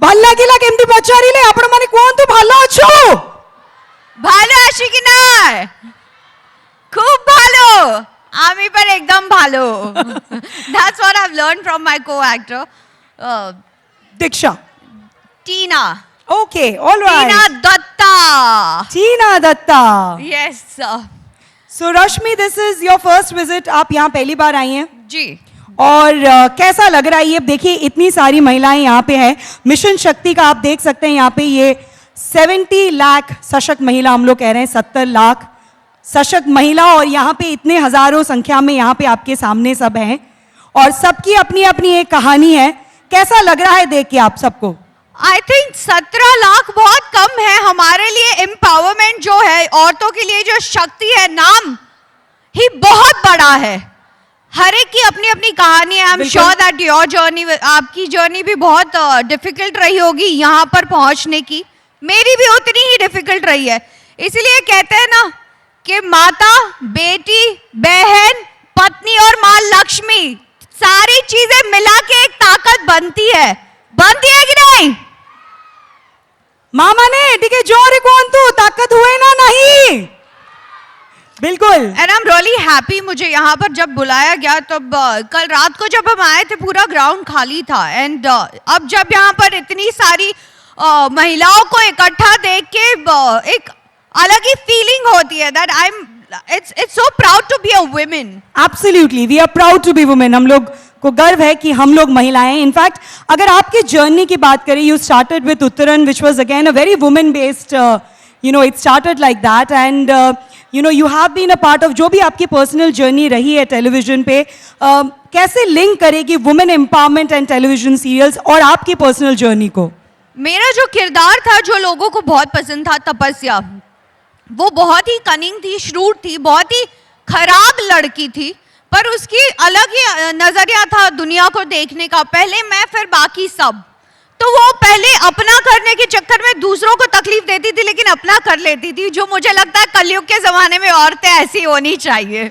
ভাল লাগিলা কেমতি পচারিলে আপন মানে কোনতু ভালো আছো? ভালো আছি কি না? খুব ভালো, আমি पर एकदम ভালো। That's what I've learned from my co-actor, Diksha. Tina. Okay, all right. Tina Datta. Tina Datta. Yes, sir. So Rashmi, this is your first visit. आप यहाँ पहली बार आई हैं जी। और कैसा लग रहा है ये? देखिए इतनी सारी महिलाएं यहाँ पे हैं। मिशन शक्ति का आप देख सकते हैं यहाँ पे ये 70 लाख सशक्त महिला, हम लोग कह रहे हैं 70 लाख सशक्त महिला, और यहाँ पे इतने हजारों संख्या में यहाँ पे आपके सामने सब हैं और सबकी अपनी अपनी एक कहानी है। कैसा लग रहा है देख के आप सबको? आई थिंक 17 लाख बहुत कम है हमारे लिए। एम्पावरमेंट जो है, औरतों के लिए जो शक्ति है, नाम ही बहुत बड़ा है। हर एक की अपनी अपनी कहानी है। I am sure that your journey, आपकी जर्नी भी बहुत डिफिकल्ट रही होगी यहाँ पर पहुंचने की। मेरी भी उतनी ही डिफिकल्ट रही है। इसलिए कहते हैं ना कि माता, बेटी, बहन, पत्नी और माँ लक्ष्मी, सारी चीजें मिला के एक ताकत बनती है कि नहीं? मामा ने ठीक है, जोर कौन तू ताकत हुए ना नहीं? बिल्कुल। And I am really happy. मुझे यहाँ पर जब बुलाया गया तब कल रात को जब हम आए थे पूरा ग्राउंड खाली था, एंड अब जब यहाँ पर इतनी सारी महिलाओं को इकट्ठा देख के एक अलग ही फीलिंग होती है that I am it's so proud to be a woman. Absolutely, we are proud to be women. हम लोग को गर्व है कि हम लोग महिलाएं। इनफैक्ट अगर आपके जर्नी की बात करें, you started with Uttaran, which was again a very woman based, it started like that, and you have been a part of जो भी आपकी पर्सनल जर्नी रही है टेलीविजन पे, कैसे लिंक करेगी women empowerment and television serials और आपकी पर्सनल जर्नी को? मेरा जो किरदार था, जो लोगों को बहुत पसंद था, तपस्या, वो बहुत ही कनिंग थी, श्रूड थी, बहुत ही खराब लड़की थी, पर उसकी अलग ही नजरिया था दुनिया को देखने का। पहले मैं, फिर बाकी सब। तो वो पहले अपना करने के चक्कर में दूसरों को तकलीफ देती थी, लेकिन अपना कर लेती थी, जो मुझे लगता है कलयुग के जमाने में औरतें ऐसी होनी चाहिए।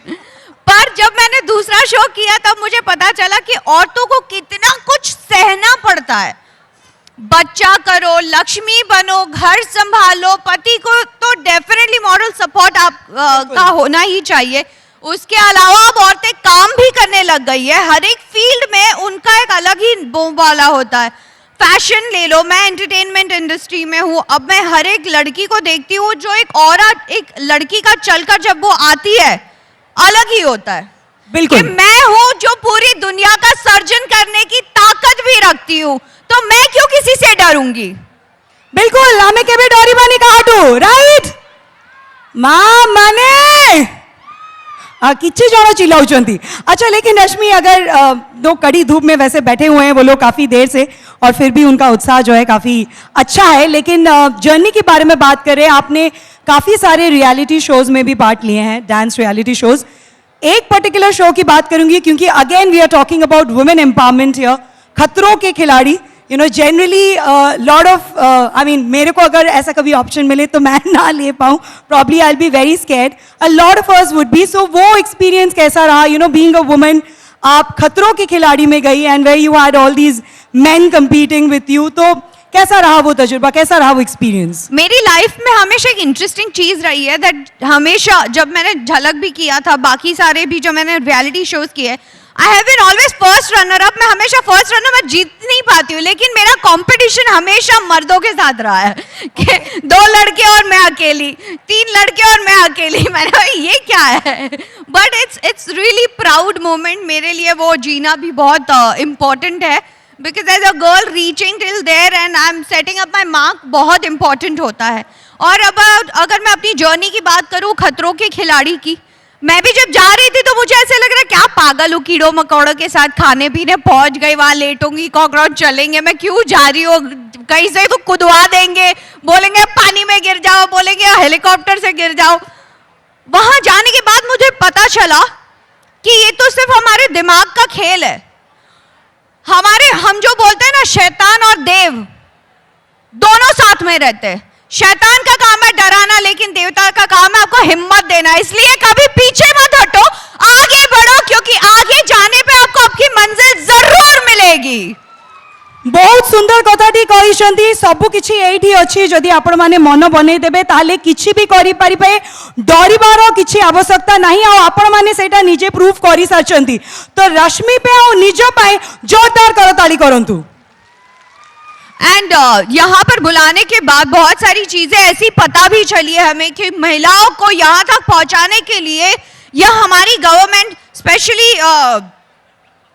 पर जब मैंने दूसरा शो किया तब मुझे पता चला कि औरतों को कितना कुछ सहना पड़ता है। बच्चा करो, लक्ष्मी बनो, घर संभालो, पति को तो डेफिनेटली मॉरल सपोर्ट आप का होना ही चाहिए। उसके अलावा अब औरतें काम भी करने लग गई है। हर एक फील्ड में उनका एक अलग ही बोलबाला होता है। फैशन ले लो, मैं एंटरटेनमेंट इंडस्ट्री में हूँ, अब मैं हर एक लड़की को देखती हूँ, जो एक औरत, एक लड़की का चलकर जब वो आती है, अलग ही होता है। बिल्कुल। कि मैं हूँ जो पूरी दुनिया का सर्जन करने की ताकत भी रखती हूँ, तो मैं क्यों किसी से डरूंगी? बिल्कुल, हमें केबे डोरी बनी काटू, राइट? माँ माने किच्ची जोड़ो चिल्लाउचंती। अच्छा, लेकिन रश्मि, अगर दो कड़ी धूप में वैसे बैठे हुए हैं वो लोग काफी देर से, और फिर भी उनका उत्साह जो है काफी अच्छा है, लेकिन जर्नी के बारे में बात करें, आपने काफी सारे रियलिटी शोज में भी पार्ट लिए हैं, डांस रियलिटी शोज। एक पर्टिकुलर शो की बात करूंगी क्योंकि again we are talking about women empowerment here. खतरों के खिलाड़ी, जनरली लॉट ऑफ मेरे को अगर ऐसा कभी ऑप्शन मिले तो मैं ना ले पाऊँ, probably I will be very scared, a lot of us would be. So वो एक्सपीरियंस कैसा रहा, बीइंग अ वुमन? आप खतरों के खिलाड़ी में गई and where you had all these men competing with you, तो कैसा रहा वो तजुर्बा, कैसा रहा वो एक्सपीरियंस? मेरी लाइफ में हमेशा एक इंटरेस्टिंग चीज रही है दैट हमेशा, जब मैंने झलक भी किया था, बाकी सारे भी जो मैंने रियलिटी शोज किए, I have been always first runner up. मैं हमेशा फर्स्ट रनर, मैं जीत नहीं पाती हूँ, लेकिन मेरा कंपटीशन हमेशा मर्दों के साथ रहा है कि 2 लड़के और मैं अकेली, 3 लड़के और मैं अकेली। मैंने कहा ये क्या है, but it's really proud moment मेरे लिए। वो जीना भी बहुत इम्पोर्टेंट है, because as a girl reaching till there and I am setting up my mark बहुत इंपॉर्टेंट होता है। और अब अगर मैं अपनी जर्नी की बात करूँ, खतरों के खिलाड़ी की, मैं भी जब जा रही थी तो मुझे ऐसे लग रहा है क्या पागल हूँ, कीड़ों मकोड़ों के साथ खाने पीने पहुंच गई, वहां लेटूंगी, कॉकरोच चलेंगे, मैं क्यों जा रही हूँ? कहीं से तो कुदवा देंगे, बोलेंगे पानी में गिर जाओ, बोलेंगे हेलीकॉप्टर से गिर जाओ। वहां जाने के बाद मुझे पता चला कि ये तो सिर्फ हमारे दिमाग का खेल है। हम जो बोलते हैं ना, शैतान और देव दोनों साथ में रहते हैं। शैतान का काम है डराना, लेकिन देवता का काम है आपको हिम्मत देना। इसलिए कभी पीछे मत हटो, आगे बढ़ो, क्योंकि आगे जाने पे आपको आपकी मंजिल जरूर मिलेगी। बहुत करिसेंती सब किछि एठी अछि जदि आपण माने मन बनै देबे ताले किछि भी करि परिबे डरिबार किछि आवश्यकता नहीं आ आपण माने सेटा निजे प्रूफ करि सारचंती तो रश्मि पे आ निज पाए जोरदार करताली करंतु एंड यहाँ पर बुलाने के बाद बहुत सारी चीजें ऐसी पता भी चली है हमें कि महिलाओं को यहाँ तक पहुँचाने के लिए यह हमारी गवर्नमेंट स्पेशली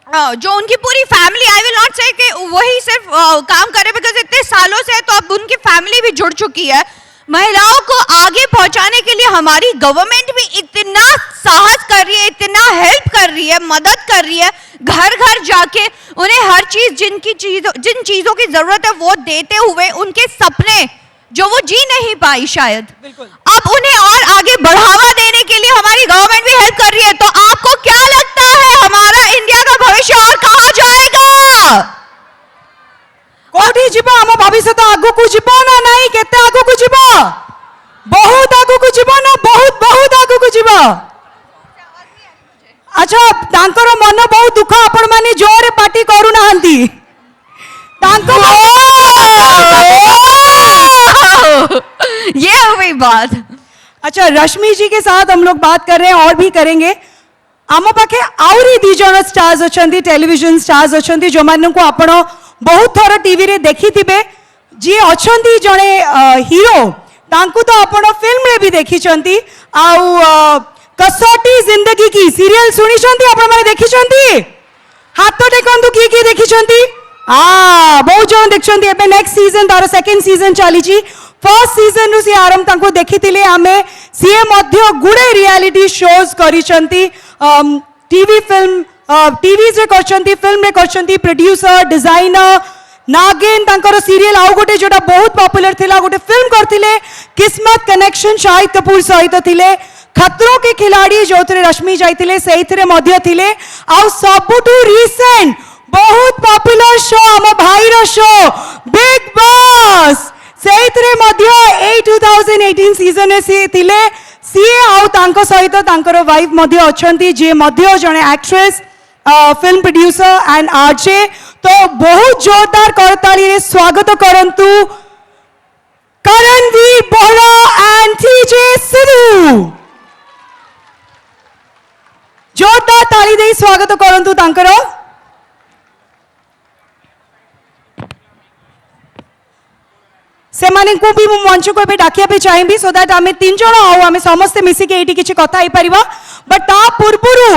जो उनकी पूरी फैमिली, आई विल नॉट से कि वही सिर्फ काम करे बिकॉज इतने सालों से तो अब उनकी फैमिली भी जुड़ चुकी है। महिलाओं को आगे पहुंचाने के लिए हमारी गवर्नमेंट भी इतना साहस कर रही है, इतना हेल्प कर रही है, मदद कर रही है, घर घर जाके उन्हें हर चीज जिन चीजों की जरूरत है वो देते हुए उनके सपने जो वो जी नहीं पाई शायद अब उन्हें और आगे बढ़ावा देने के लिए हमारी गवर्नमेंट भी हेल्प कर रही है। तो आपको क्या लगता है हमारा इंडिया का भविष्य और कहाँ जाएगा? कोठी जीव आम भविष्य तो आगु को जीव ना नहीं केते आगु को जीव बहुत आगु को जीव ना बहुत बहुत आगु को जीव। अच्छा तांकर मन बहुत दुख आपण माने जोरे पार्टी करू नाहंती तांको ये हो गई बात। अच्छा रश्मि जी के साथ हम लोग बात कर रहे हैं और भी करेंगे। आम पाखे आउरी दी जण स्टार्स अछंती टेलीविजन स्टार्स अछंती जो मानन को आपण बहुत थोड़ा टीवी रे देखी थिबे जी अछंती जणे हीरो तांकु तो आपण फिल्म रे भी देखी छंती आउ कसौटी जिंदगी की सीरियल सुनी छंती आपण माने देखी छंती हाथ टेकंतु की देखी छंती बहुत जन देखछंती एबे नेक्स्ट सीजन तार सेकंड सीजन चली छी फर्स्ट सीजन रु सी आरंभ तांको देखिथिले आमे सीए मध्य गुडे रियलिटी शोज करिसंती टीवी फिल्म टीवीज रे करछंती फिल्म रे करछंती प्रोड्यूसर डिजाइनर नागिन तांकर सीरियल आउ गोटे जोटा बहुत पॉपुलर थिला गोटे फिल्म करथिले किस्मत कनेक्शन शाहिद कपूर सहित थिले खतरों के खिलाड़ी जो रश्मि जाइतिले सेहितरे मध्य थिले आउ सबुटू रिसेंट बहुत पॉपुलर शो आम भाई रो शो बिग बॉस सेहितरे मध्य ए 2018 सीजन रे सी थिले सीए आउ तांको सहित तांकर वाइफ मध्य अछंती जे मध्य जने actress film producer and RJ तो बहुत जोरदार करताली रे स्वागत करंतु करणवीर बोहरा एंड टीजे सिद्धू जोरदार ताली दे स्वागत करंतु तांकर से माने को भी मंच को डाकिया पे चाहिए सो दैट आम तीन जन आउ आम समस्ते मिसिक ये किसी कथा हो पार बट ता पूर्वरु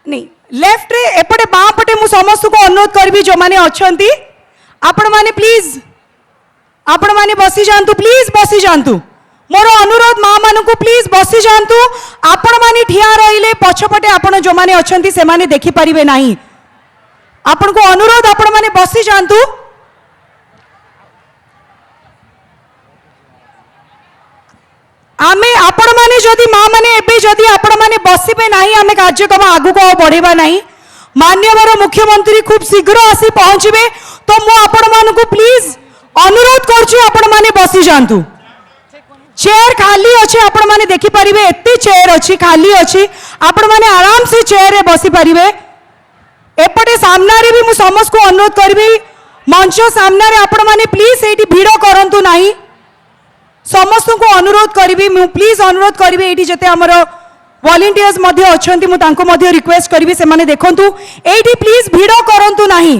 नहीं लेफ्ट रे एपटे बाँ पटे मु समस्त को अनुरोध करी जो मैंने अच्छा आपण मैंने प्लीज आपण मैंने बसी जातु प्लीज बसी जातु मोर अनुरोध माँ मान को प्लीज बसी जातु आपण मैंने ठिया रहिले पछपटे आपण जो मैंने अच्छा से माने देखि पारिबे नहीं आपण को अनुरोध आपण मैंने बसी जातु आमे आपण माने जदि माँ माने एबे जदि आपण माने बसिबे नहीं आमे कार्यक्रम आगु को बढ़ेबा नहीं माननीय मुख्यमंत्री खूब शीघ्र आसी पहुंचबे तो मु आपण मान को प्लीज अनुरोध करछि आपण माने बसी जांतु चेयर खाली अछि आपण माने देखि परिबे एत्ते चेयर अछि खाली अछि आपण माने आराम से चेयर रे बसी परिबे एपटे सामना रे भी मु समस्त को अनुरोध करबी मंच सामना रे आपण माने प्लीज एठी भीड़ करंतु नाही समस्त को अनुरोध करी मु प्लीज अनुरोध करी ये जिते आमर वॉलंटियर्स मध्य अछंती मु तांको मध्य रिक्वेस्ट करी से माने देखंतु एठी प्लीज भीड़ करंतु नाही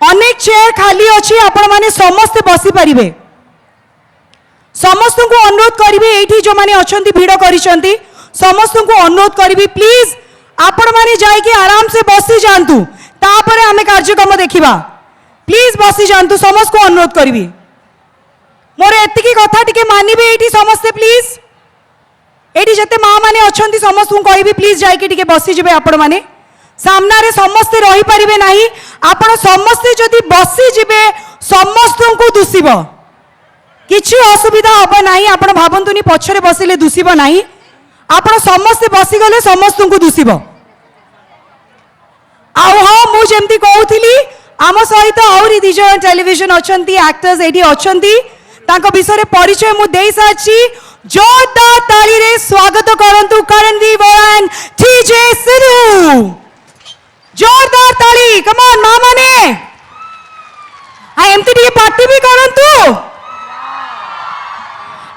अनेक चेयर खाली अछि आपण माने समस्त बसी परिबे समस्त को अनुरोध करी एठी जो माने अछंती भीड़ करिसंती समस्त को अनुरोध करी प्लीज आपण माने जाई के आराम से बसी जांतु तापरे आमे कार्यक्रम देखिबा प्लीज बसी जांतु समस्त को अनुरोध करी मोर एतिकी कथा टिके मानिबे एठी समस्ते प्लीज एठी जते माँ माने अछंती समस्त को कहबी प्लीज जाई के टिके बसी जिबे आपण माने सामना रे समस्ते रही परिबे नाही आपण समस्ते जदी बसी जिबे समस्त को दुसिबो किछि असुविधा होबो नाही आपण भाबंतुनी पछरे बसिले दुसिबो नाही आपण समस्ते बसी गले समस्त को दुसिबो आउ हो मु जेमती कहउथिली आम सहित आउरी दी जण टेलीविजन अछंती एक्टर्स एठी अछंती तांको विषय परिचय मु देई साची जोरदार ताली रे स्वागत करंतु करणवीर बोहरा एंड टीजे सिद्धू जोरदार ताली कम ऑन मां माने ଏମିତି ଟିକେ ପାର୍ଟି ବି କରନ୍ତୁ,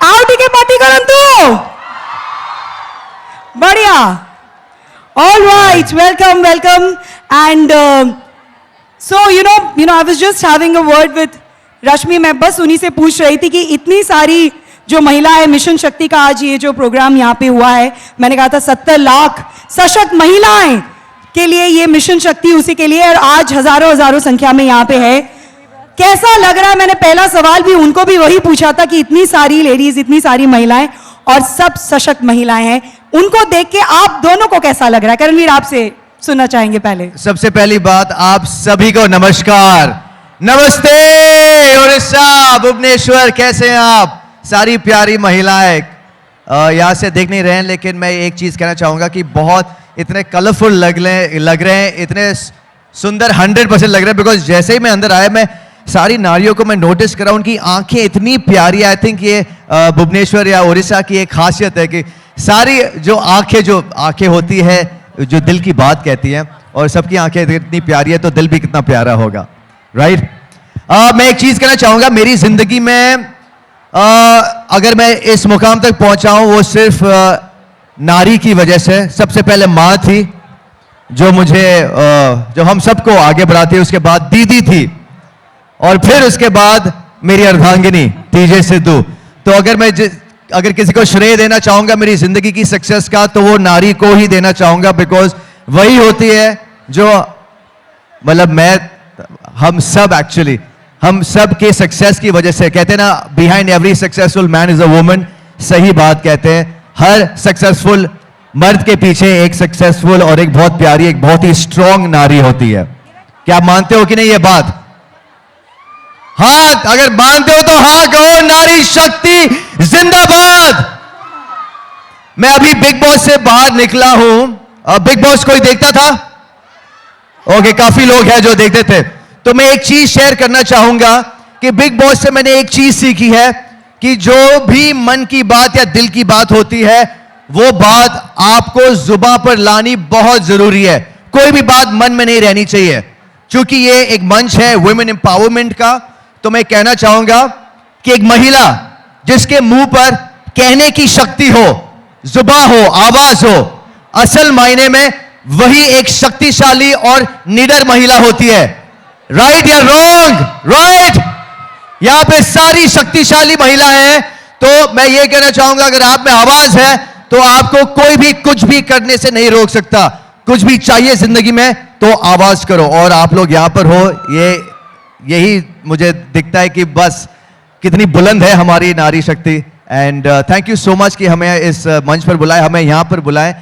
ଆଉ ଟିକେ ପାର୍ଟି କରନ୍ତୁ, ବଢିଆ। All right, welcome, welcome. And so, you know, I was just having a word with Rashmi. मैं बस उन्हीं से पूछ रही थी कि इतनी सारी जो महिलाएं, मिशन शक्ति का आज ये जो प्रोग्राम यहाँ पे हुआ है, मैंने कहा था 70 लाख सशक्त महिलाएं के लिए ये मिशन शक्ति उसी के लिए, और आज हजारों हजारों संख्या में यहाँ पे है। कैसा लग रहा है? मैंने पहला सवाल भी उनको भी वही पूछा था कि इतनी सारी लेडीज, इतनी सारी महिलाएं और सब सशक्त महिलाएं हैं, उनको देख के आप दोनों को कैसा लग रहा है? करणवीर, आपसे सुनना चाहेंगे पहले। सबसे पहली बात, आप सभी को नमस्कार, नमस्ते। उड़ीसा, भुवनेश्वर, कैसे हैं आप? सारी प्यारी महिलाएं यहाँ से देख नहीं रहे हैं, लेकिन मैं एक चीज कहना चाहूंगा कि बहुत इतने कलरफुल लग रहे हैं, इतने सुंदर 100% लग रहे हैं। बिकॉज जैसे ही मैं अंदर आया, मैं सारी नारियों को मैं नोटिस कर रहा हूं, उनकी आंखें इतनी प्यारी। आई थिंक ये भुवनेश्वर या उड़ीसा की एक खासियत है कि सारी जो आंखें होती है, जो दिल की बात कहती हैं, और सबकी आंखें इतनी प्यारी है, तो दिल भी कितना प्यारा होगा, राइट? मैं एक चीज कहना चाहूंगा, मेरी जिंदगी में अगर मैं इस मुकाम तक पहुंचा हूं, वो सिर्फ नारी की वजह से। सबसे पहले माँ थी जो मुझे जो हम सबको आगे बढ़ाती है, उसके बाद दीदी थी, और फिर उसके बाद मेरी अर्धांगिनी टीजे सिद्धू। तो अगर किसी को श्रेय देना चाहूंगा मेरी जिंदगी की सक्सेस का, तो वो नारी को ही देना चाहूंगा। बिकॉज वही होती है जो, मतलब हम सब के सक्सेस की वजह से, कहते हैं ना, behind every successful man is a woman. सही बात कहते हैं, हर सक्सेसफुल मर्द के पीछे एक सक्सेसफुल और एक बहुत प्यारी, एक बहुत ही स्ट्रांग नारी होती है। क्या आप मानते हो कि नहीं ये बात? हाँ, अगर मानते हो तो हाँ कहो। नारी शक्ति जिंदाबाद। मैं अभी बिग बॉस से बाहर निकला हूं। बिग बॉस कोई देखता था? ओके, काफी लोग हैं जो देखते थे। तो मैं एक चीज शेयर करना चाहूंगा कि बिग बॉस से मैंने एक चीज सीखी है कि जो भी मन की बात या दिल की बात होती है, वो बात आपको जुबान पर लानी बहुत जरूरी है। कोई भी बात मन में नहीं रहनी चाहिए, क्योंकि ये एक मंच है वुमेन एम्पावरमेंट का। तो मैं कहना चाहूंगा कि एक महिला जिसके मुंह पर कहने की शक्ति हो, जुबान हो, आवाज हो, असल मायने में वही एक शक्तिशाली और निडर महिला होती है। राइट या रॉन्ग? राइट। यहां पे सारी शक्तिशाली महिलाएं हैं। तो मैं ये कहना चाहूंगा, अगर आप में आवाज है तो आपको कोई भी कुछ भी करने से नहीं रोक सकता। कुछ भी चाहिए जिंदगी में तो आवाज करो, और आप लोग यहां पर हो, यही मुझे दिखता है कि बस कितनी बुलंद है हमारी नारी शक्ति। And thank you so much कि हमें इस मंच पर बुलाए, हमें यहां पर बुलाए।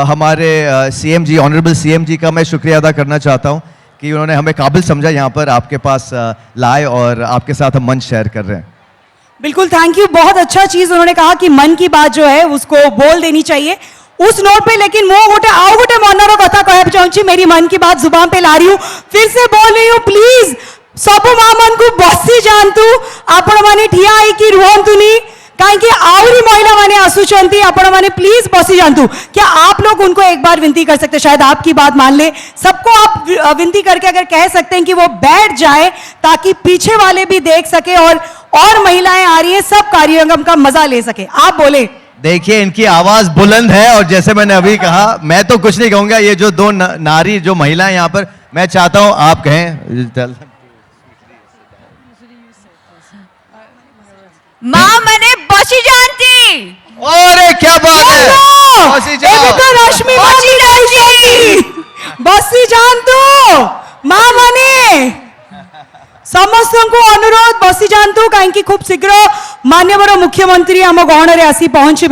हमारे सीएम जी, ऑनरेबल सीएम जी का मैं शुक्रिया अदा करना चाहता हूं कि उन्होंने हमें काबिल समझा, यहां पर आपके पास लाए और आपके साथ हम मंच शेयर कर रहे हैं। बिल्कुल, थैंक यू। बहुत अच्छा चीज उन्होंने कहा कि मन की बात जो है उसको बोल देनी चाहिए उस नोट पे। लेकिन मो गोटे आउ गोटे मनर कथा कहब चाहूँगी, मेरी मन की बात जुबान पे ला रही हूँ, फिर से बोल रही हूँ, प्लीज सबु माँ मन को बसी जातु, आपण मैंने ठिया होइकी रुहतुनी, कहीं आहरी महिला माने आसुचंती, आपण माने प्लीज बसी जातु। क्या आप लोग उनको एक बार विनती कर सकते, शायद आपकी बात मान ले, सबको आप विनती करके अगर कह सकते हैं कि वो बैठ जाए, ताकि पीछे वाले भी देख सके और महिलाएं आ रही है, सब कार्यक्रम का मजा ले सके। आप बोले। देखिए, इनकी आवाज बुलंद है, और जैसे मैंने अभी कहा, मैं तो कुछ नहीं कहूंगा। ये जो दो नारी जो महिलाएं यहाँ पर, मैं चाहता हूं आप कहें। माँ मने बसी जानती। अरे क्या बात है, बसी रश्मि बसी जानतु माँ मने समस्त को अनुरोध बसी जानतु, कहीं खूब शीघ्र माननीय मुख्यमंत्री आम गहन आसी पहुंचे।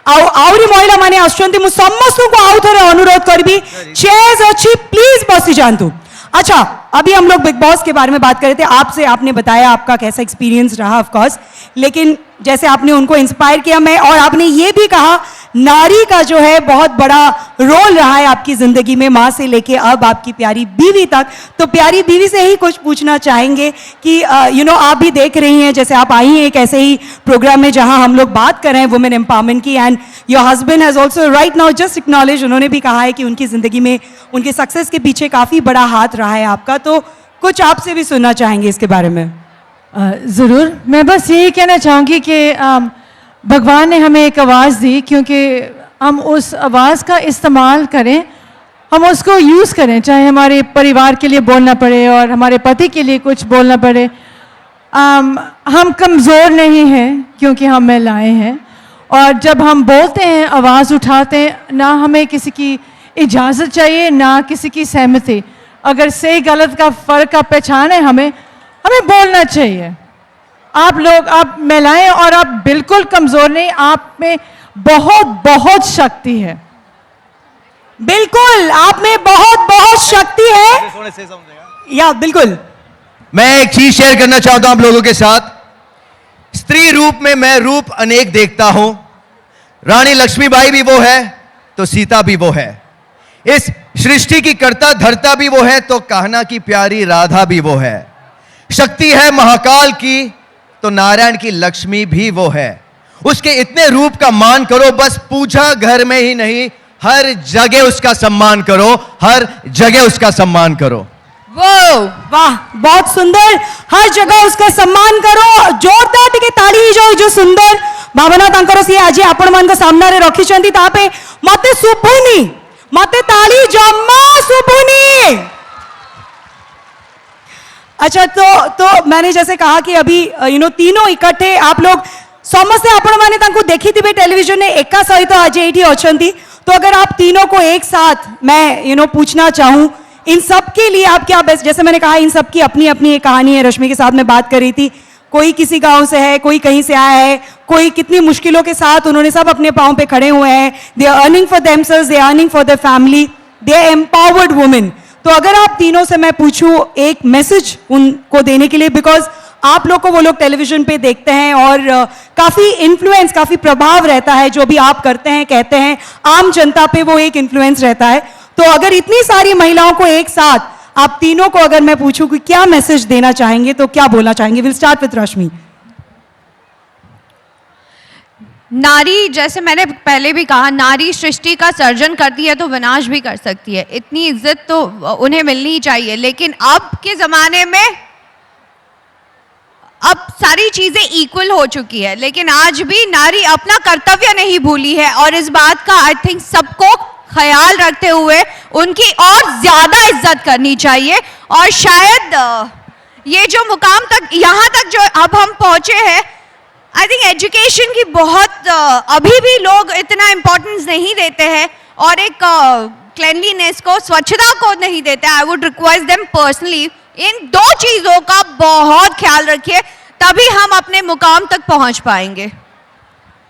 आहरी महिला माने आसुचंती, मु समस्त को आउ थे अनुरोध करी, चेयर्स अच्छी, प्लीज बसी जानतु। अच्छा, अभी हम लोग बिग बॉस के बारे में बात कर रहे थे, आपसे आपने बताया आपका कैसा एक्सपीरियंस रहा, ऑफ कोर्स, लेकिन जैसे आपने उनको इंस्पायर किया, मैं, और आपने ये भी कहा नारी का जो है बहुत बड़ा रोल रहा है आपकी जिंदगी में, माँ से लेके अब आपकी प्यारी बीवी तक। तो प्यारी बीवी से ही कुछ पूछना चाहेंगे कि आप भी देख रही हैं, जैसे आप आई हैं एक ऐसे ही प्रोग्राम में जहां हम लोग बात कर रहे हैं वुमेन एम्पावरमेंट की, and your husband has also right now just acknowledge, उन्होंने भी कहा है कि उनकी जिंदगी में उनके सक्सेस के पीछे काफी बड़ा हाथ रहा है आपका। तो कुछ आपसे भी सुनना चाहेंगे इसके बारे में। ज़रूर, मैं बस यही कहना चाहूँगी कि भगवान ने हमें एक आवाज़ दी, क्योंकि हम उस आवाज़ का इस्तेमाल करें, हम उसको यूज़ करें, चाहे हमारे परिवार के लिए बोलना पड़े और हमारे पति के लिए कुछ बोलना पड़े। हम कमज़ोर नहीं हैं क्योंकि हम महिलाएं हैं, और जब हम बोलते हैं, आवाज़ उठाते हैं, ना हमें किसी की इजाज़त चाहिए ना किसी की सहमति। अगर सही गलत का फ़र्क का पहचान है हमें बोलना चाहिए। आप लोग, आप महिलाएं, और आप बिल्कुल कमज़ोर नहीं, आप में बहुत बहुत शक्ति है। बिल्कुल, आप में बहुत बहुत शक्ति है। या बिल्कुल, मैं एक चीज शेयर करना चाहता हूं आप लोगों के साथ। स्त्री रूप में मैं रूप अनेक देखता हूं। रानी लक्ष्मीबाई भी वो है तो सीता भी वो है। इस सृष्टि की कर्ता धर्ता भी वो है तो कान्हा की प्यारी राधा भी वो है। शक्ति है महाकाल की तो नारायण की लक्ष्मी भी वो है। उसके इतने रूप का मान करो, बस पूजा घर में ही नहीं, हर जगह उसका सम्मान करो, हर जगह उसका सम्मान करो। वो वाह, बहुत सुंदर। हर जगह उसका सम्मान करो। जोरदार टिके ताली जो सुंदर भावना तांकर सी आज आपण मान सामने रखिछंती तापे मते सुभुनी, मते ताली जम्मा सुभुनी। अच्छा, तो मैंने जैसे कहा कि अभी तीनों इकट्ठे आप लोग समस्ते आपण माने तांको देखी थी टेलीविजन ने एका सहित आज एठी अछंती। तो अगर आप तीनों को एक साथ मैं पूछना चाहूं, इन सब के लिए आप क्या बेस्ट, जैसे मैंने कहा इन सब की अपनी अपनी एक कहानी है। रश्मि के साथ मैं बात कर रही थी, कोई किसी गांव से है, कोई कहीं से आया है, कोई कितनी मुश्किलों के साथ उन्होंने सब अपने पांव पे खड़े हुए हैं। They are earning for themselves, they are earning for their family, they are empowered women. तो अगर आप तीनों से मैं पूछूं एक मैसेज उनको देने के लिए, बिकॉज आप लोग को वो लोग टेलीविजन पे देखते हैं और काफी इन्फ्लुएंस, काफी प्रभाव रहता है जो भी आप करते हैं, कहते हैं, आम जनता पे वो एक इन्फ्लुएंस रहता है। तो अगर इतनी सारी महिलाओं को एक साथ आप तीनों को अगर मैं पूछूं कि क्या मैसेज देना चाहेंगे तो क्या बोलना चाहेंगे? विल स्टार्ट विद रश्मि। नारी, जैसे मैंने पहले भी कहा, नारी सृष्टि का सर्जन करती है तो विनाश भी कर सकती है। इतनी इज्जत तो उन्हें मिलनी ही चाहिए। लेकिन अब के ज़माने में अब सारी चीज़ें इक्वल हो चुकी है, लेकिन आज भी नारी अपना कर्तव्य नहीं भूली है। और इस बात का आई थिंक सबको ख्याल रखते हुए उनकी और ज़्यादा इज्जत करनी चाहिए। और शायद ये जो मुकाम तक, यहाँ तक जो अब हम पहुँचे हैं, आई थिंक एजुकेशन की बहुत अभी भी लोग इतना इम्पोर्टेंस नहीं देते हैं, और एक क्लेanलीनेस को, स्वच्छता को नहीं देते। I would request them personally, इन दो चीज़ों का बहुत ख्याल रखिए, तभी हम अपने मुकाम तक पहुंच पाएंगे।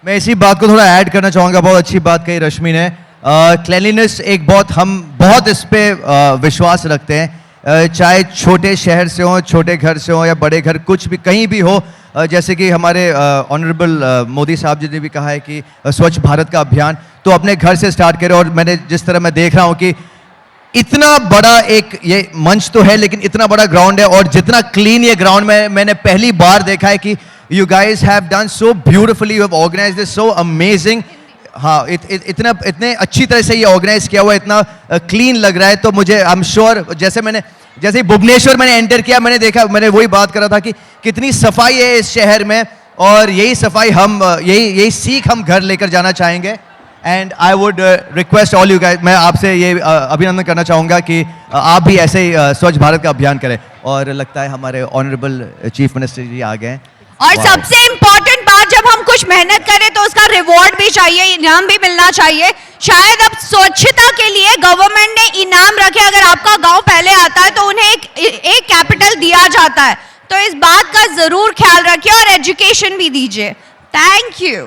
मैं इसी बात को थोड़ा ऐड करना चाहूँगा। बहुत अच्छी बात कही रश्मि ने। क्लेanलीनेस एक हम बहुत इस पे विश्वास रखते हैं, चाहे छोटे शहर से हो, छोटे घर से हो या बड़े घर, कुछ भी कहीं भी हो। जैसे कि हमारे ऑनरेबल मोदी साहब जी ने भी कहा है कि स्वच्छ भारत का अभियान तो अपने घर से स्टार्ट करें। और मैंने जिस तरह मैं देख रहा हूँ कि इतना बड़ा एक ये मंच तो है, लेकिन इतना बड़ा ग्राउंड है, और जितना क्लीन ये ग्राउंड में मैंने पहली बार देखा है कि you guys have done so beautifully, you have organized this so amazing. हाँ, इतने अच्छी तरह से ये ऑर्गेनाइज किया हुआ है, इतना क्लीन लग रहा है। तो मुझे आई एम श्योर, जैसे ही भुवनेश्वर मैंने एंटर किया, मैंने देखा, मैंने वही बात कर रहा था कि कितनी सफाई है इस शहर में, और यही सफाई यही सीख हम घर लेकर जाना चाहेंगे। And I would request all you guys, मैं आपसे ये अभिनंदन करना चाहूँगा कि आप भी ऐसे ही स्वच्छ भारत का अभियान करें। और लगता है हमारे ऑनरेबल चीफ मिनिस्टर जी आ गए हैं। और सबसे इम्पोर्टेंट बात, जब हम कुछ मेहनत करें तो उसका रिवॉर्ड भी चाहिए, इनाम भी मिलना चाहिए। शायद अब स्वच्छता के लिए गवर्नमेंट ने इनाम रखे, अगर आपका गांव पहले आता है तो उन्हें एक कैपिटल दिया जाता है। तो इस बात का जरूर ख्याल रखिए और एजुकेशन भी दीजिए। Thank you.